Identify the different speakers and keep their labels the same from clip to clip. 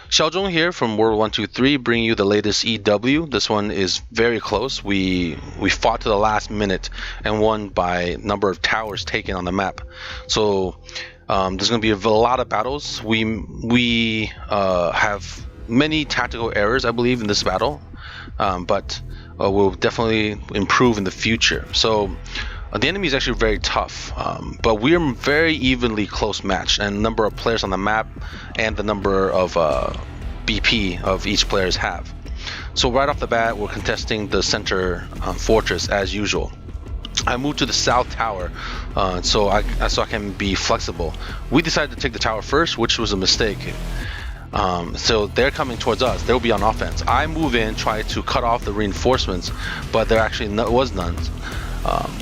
Speaker 1: Xiaozhong here from World 123, bringing you the latest EW. This one is very close. We fought to the last minute and won by number of towers taken on the map. So there's going to be a lot of battles. We have many tactical errors, I believe, in this battle, but we'll definitely improve in the future. So. The enemy is actually very tough, but we're very evenly close matched, and the number of players on the map and the number of BP of each players have. So right off the bat, we're contesting the center fortress as usual. I moved to the south tower so I can be flexible. We decided to take the tower first, which was a mistake. So they're coming towards us. They'll be on offense. I move in, try to cut off the reinforcements, but there actually was none.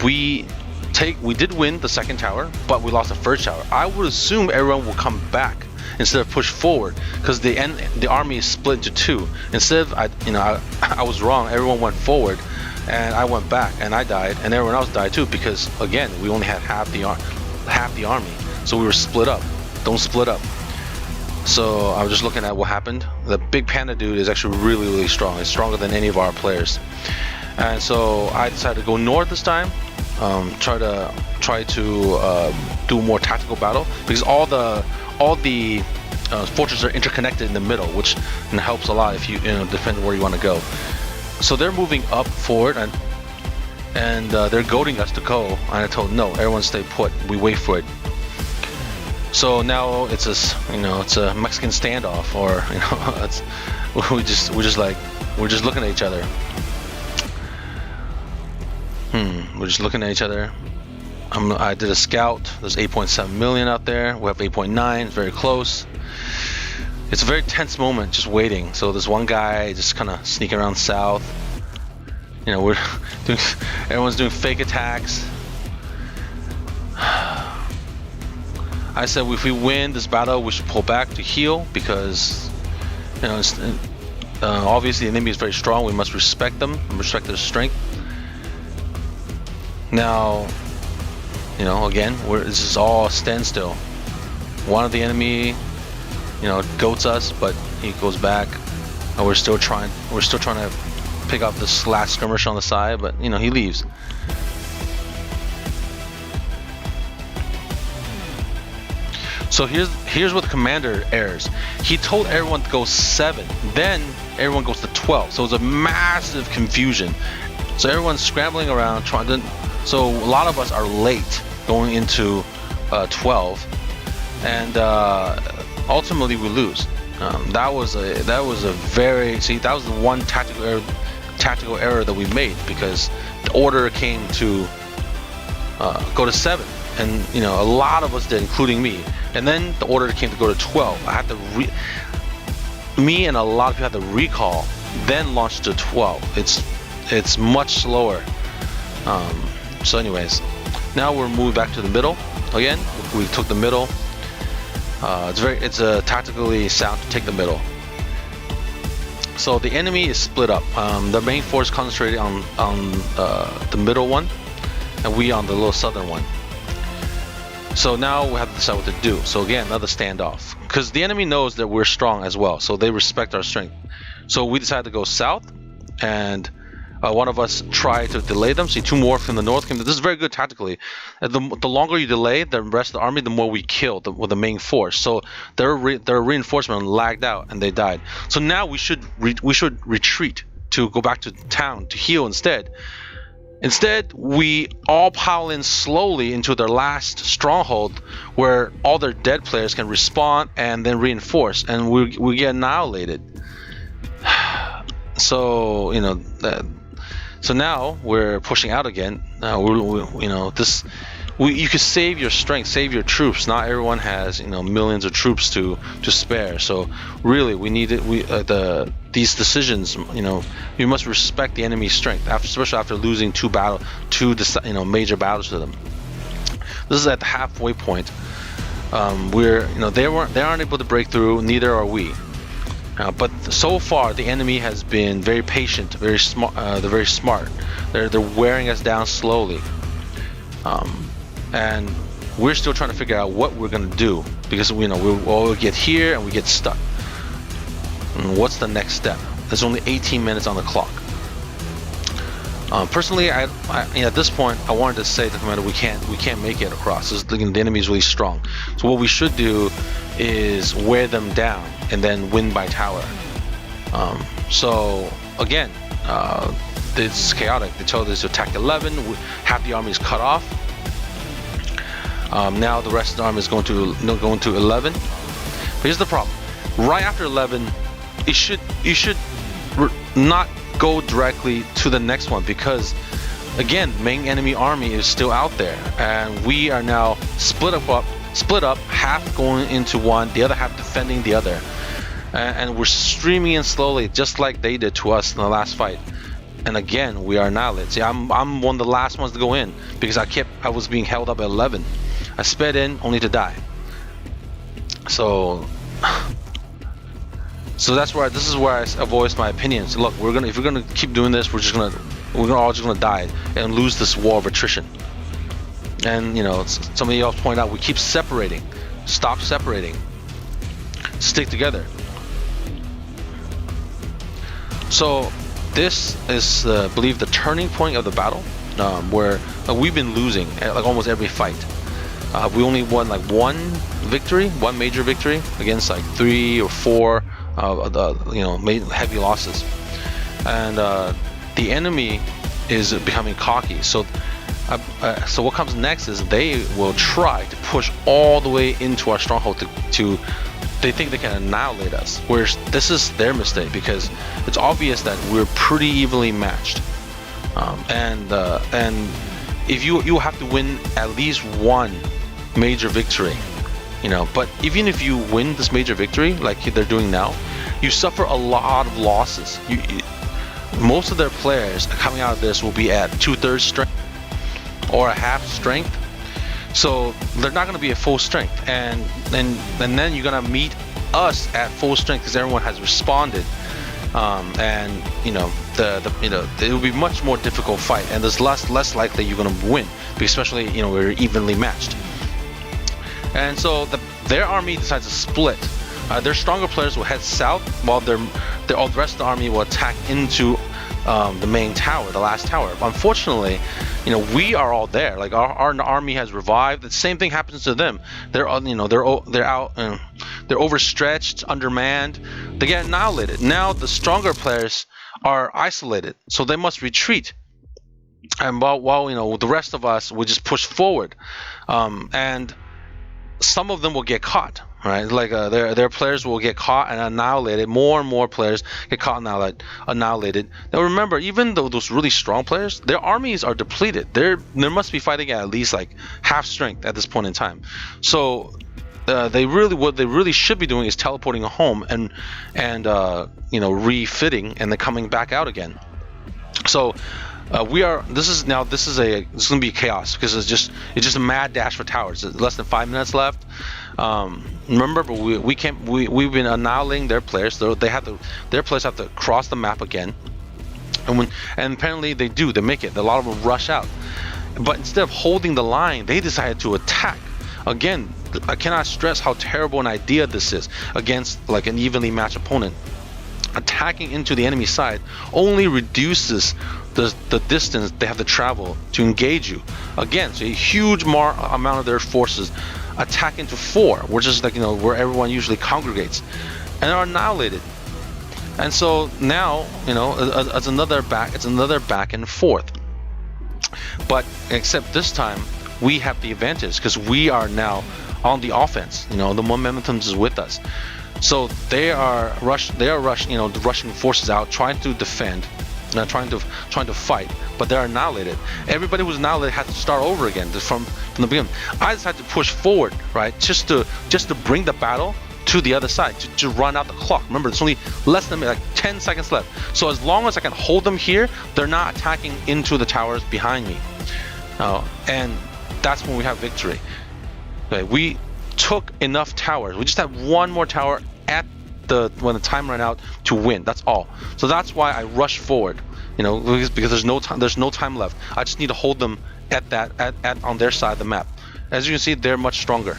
Speaker 1: We did win the second tower, but we lost the first tower. I would assume everyone will come back instead of push forward, because the army is split into two. Instead of I was wrong. Everyone went forward, and I went back, and I died, and everyone else died too, because again we only had half the army, so we were split up. Don't split up. So I was just looking at what happened. The big panda dude is actually really strong. He's stronger than any of our players. And so I decided to go north this time, try to do more tactical battle, because all the fortresses are interconnected in the middle, which helps a lot if you defend where you want to go. So they're moving up forward, and they're goading us to go. And I told no, everyone stay put. We wait for it. So now it's a Mexican standoff, or we're just looking at each other. We're just looking at each other. I did a scout. There's 8.7 million out there. We have 8.9. It's very close. It's a very tense moment, just waiting. So there's one guy just kind of sneaking around south. Everyone's doing fake attacks. I said if we win this battle, we should pull back to heal, because obviously the enemy is very strong. We must respect them and respect their strength. Now, again, this is all standstill. One of the enemy, goats us, but he goes back, and we're still trying to pick up this last skirmish on the side, but he leaves. So here's what the commander errors. He told everyone to go 7, then everyone goes to 12. So it was a massive confusion. So everyone's scrambling around trying to. So a lot of us are late going into 12, and ultimately we lose. That was the one tactical error that we made, because the order came to go to 7, and a lot of us did, including me. And then the order came to go to 12. I had to me and a lot of people had to recall, then launch to 12. It's much slower. So anyways, now we're moving back to the middle again. We took the middle. It's tactically sound to take the middle. So the enemy is split up. The main force concentrated on the middle one, and we on the little southern one. So now we have to decide what to do. So again, another standoff, because the enemy knows that we're strong as well, so they respect our strength. So we decided to go south, and one of us tried to delay them. See, 2 more from the north came. This is very good tactically. The longer you delay the rest of the army, the more we kill with the main force. So their reinforcement lagged out and they died. So now we should retreat to go back to town to heal instead. Instead, we all pile in slowly into their last stronghold, where all their dead players can respawn and then reinforce, and we get annihilated. So so now we're pushing out again. You could save your strength, save your troops. Not everyone has millions of troops to spare. So really, we need it. These decisions. You must respect the enemy's strength, especially after losing two major battles to them. This is at the halfway point. They aren't able to break through. Neither are we. But so far, the enemy has been very patient, very smart. They're very smart. They're wearing us down slowly, and we're still trying to figure out what we're gonna do, because we'll get here and we get stuck. And what's the next step? There's only 18 minutes on the clock. Personally, I at this point, I wanted to say to the commander, we can't make it across. The enemy is really strong. So what we should do is wear them down and then win by tower. So again, it's chaotic. They told us to attack 11. Half the army is cut off. Now the rest of the army is going to 11. But here's the problem: right after 11, you should not go directly to the next one, because again, main enemy army is still out there, and we are now split up, half going into one, the other half defending the other, and we're streaming in slowly, just like they did to us in the last fight. And again, we are annihilated. See, I'm one of the last ones to go in because I was being held up at 11. I sped in only to die. So that's where this is where I voiced my opinions. Look, if we're gonna keep doing this, we're all just gonna die and lose this war of attrition. And you know, some of y'all point out we keep separating. Stop separating. Stick together. So this is, I believe, the turning point of the battle, where we've been losing at like almost every fight. We only won like one major victory against like 3 or 4 heavy losses, and the enemy is becoming cocky. So what comes next is they will try to push all the way into our stronghold to they think they can annihilate us. Whereas this is their mistake, because it's obvious that we're pretty evenly matched, and if you have to win at least one major victory. You know, but even if you win this major victory like they're doing now, you suffer a lot of losses. Most of their players coming out of this will be at 2/3 strength or a half strength, so they're not going to be at full strength, and then you're going to meet us at full strength because everyone has responded, and you know it will be much more difficult fight, and there's less likely you're going to win, especially we're evenly matched. And so their army decides to split. Their stronger players will head south, while the rest of the army will attack into the main tower, the last tower. Unfortunately, we are all there. Like our army has revived. The same thing happens to them. They're out. They're overstretched, undermanned. They get annihilated. Now the stronger players are isolated, so they must retreat. And while the rest of us will just push forward, and some of them will get caught, right? Like their players will get caught and annihilated. More and more players get caught and annihilated. Now remember, even though those really strong players, their armies are depleted. They must be fighting at least like half strength at this point in time. So what they really should be doing is teleporting home and refitting and then coming back out again. So this is going to be chaos, because it's just a mad dash for towers. There's less than 5 minutes left. Remember, but we've been annihilating their players. So their players have to cross the map again, and apparently they make it. A lot of them rush out, but instead of holding the line, they decided to attack. Again, I cannot stress how terrible an idea this is against like an evenly matched opponent. Attacking into the enemy side only reduces the distance they have to travel to engage you. Again, so a huge amount of their forces attack into 4, which is like where everyone usually congregates, and are annihilated. And so now it's another back and forth. But except this time we have the advantage because we are now on the offense. The momentum is with us. So they are rushing the Russian forces out, trying to defend, trying to fight, but they're annihilated. Everybody who's annihilated has to start over again from the beginning. I decided to push forward, right, just to bring the battle to the other side, to run out the clock. Remember, there's only less than like 10 seconds left. So as long as I can hold them here, they're not attacking into the towers behind me, and that's when we have victory. Okay, we took enough towers. We just had one more tower when the time ran out to win. That's all. So that's why I rushed forward. Because there's no time. There's no time left. I just need to hold them on their side of the map. As you can see, they're much stronger.